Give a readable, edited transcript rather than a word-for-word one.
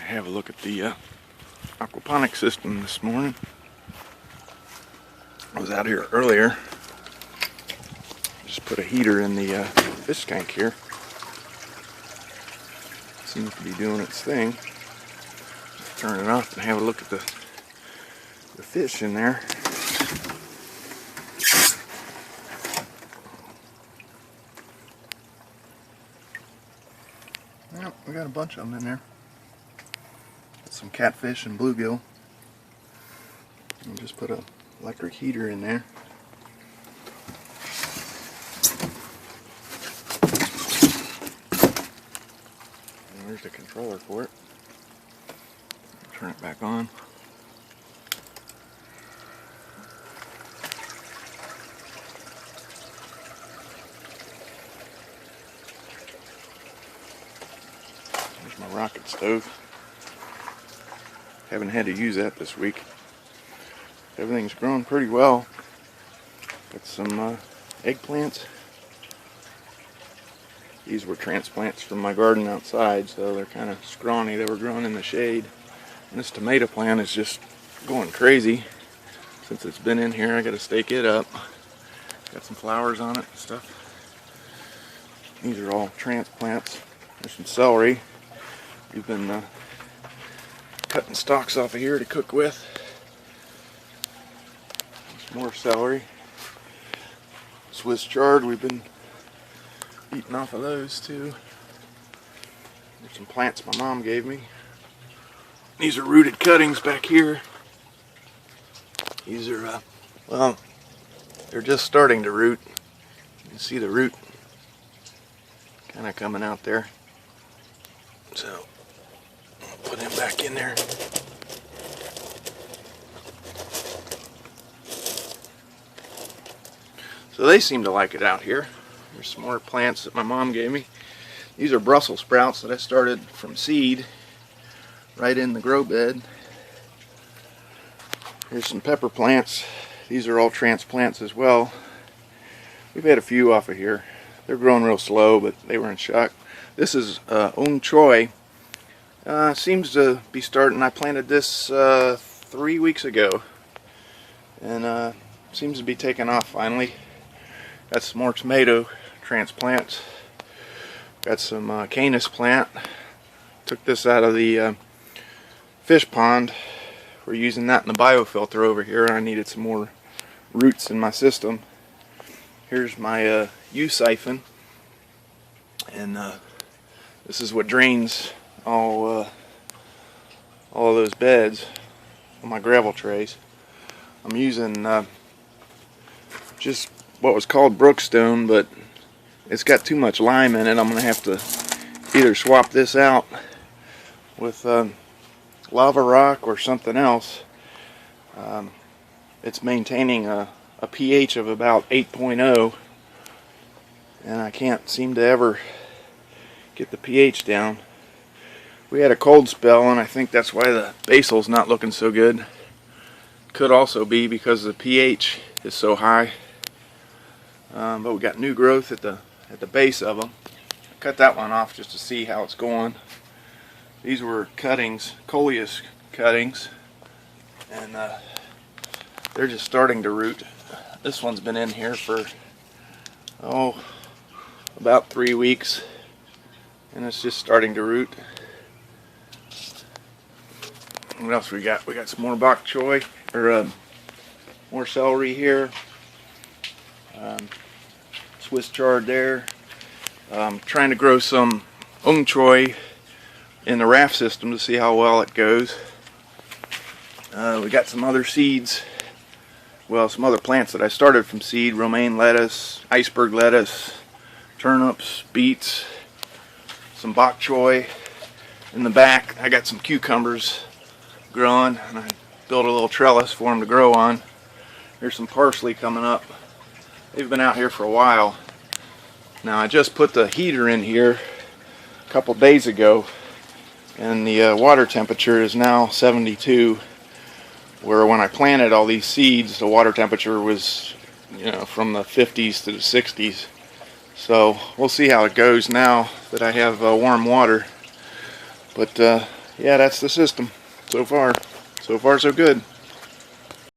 have a look at the aquaponics system this morning. I was out here earlier. Just put a heater in the fish tank here. Seems to be doing its thing. Just turn it off and have a look at the fish in there. Well, we got a bunch of them in there. Got some catfish and bluegill. And just put a electric heater in there. And there's the controller for it. Turn it back on. There's my rocket stove. Haven't had to use that this week. Everything's growing pretty well. Got some eggplants. These were transplants from my garden outside, so they're kind of scrawny. They were growing in the shade. And this tomato plant is just going crazy. Since it's been in here, I got to stake it up. Got some flowers on it and stuff. These are all transplants. There's some celery. We've been cutting stalks off of here to cook with. There's more celery. Swiss chard, we've been eating off of those too. There's some plants my mom gave me. These are rooted cuttings back here. These are, well, they're just starting to root. You can see the root kind of coming out there. So, I'll put him back in there. So they seem to like it out here. There's some more plants that my mom gave me. These are Brussels sprouts that I started from seed right in the grow bed. Here's some pepper plants. These are all transplants as well. We've had a few off of here. They're growing real slow, but they were in shock. This is Ong Choi. Seems to be starting. I planted this 3 weeks ago, and seems to be taking off finally. Got some more tomato transplants. Got some canis plant. Took this out of the fish pond. We're using that in the biofilter over here. I needed some more roots in my system. Here's my U-siphon, and this is what drains all of those beds on my gravel trays. I'm using just what was called brookstone, but it's got too much lime in it. I'm going to have to either swap this out with lava rock or something else. It's maintaining a pH of about 8.0, and I can't seem to ever get the pH down. We had a cold spell, and I think that's why the basil's not looking so good. Could also be because the pH is so high. But we got new growth at the base of them. I cut that one off just to see how it's going. These were cuttings, coleus cuttings, and they're just starting to root. This one's been in here for about 3 weeks, and it's just starting to root. What else we got? We got some more bok choy, or more celery here. Swiss chard there. Trying to grow some Ong Choi in the raft system to see how well it goes. We got some other seeds. Well, some other plants that I started from seed. Romaine lettuce, iceberg lettuce, turnips, beets, some bok choy. In the back I got some cucumbers growing, and I built a little trellis for them to grow on. There's some parsley coming up. They've been out here for a while. Now I just put the heater in here a couple days ago, and the water temperature is now 72, where when I planted all these seeds the water temperature was, from the 50s to the 60s. So we'll see how it goes now that I have warm water. But yeah, that's the system so far. So far, so good.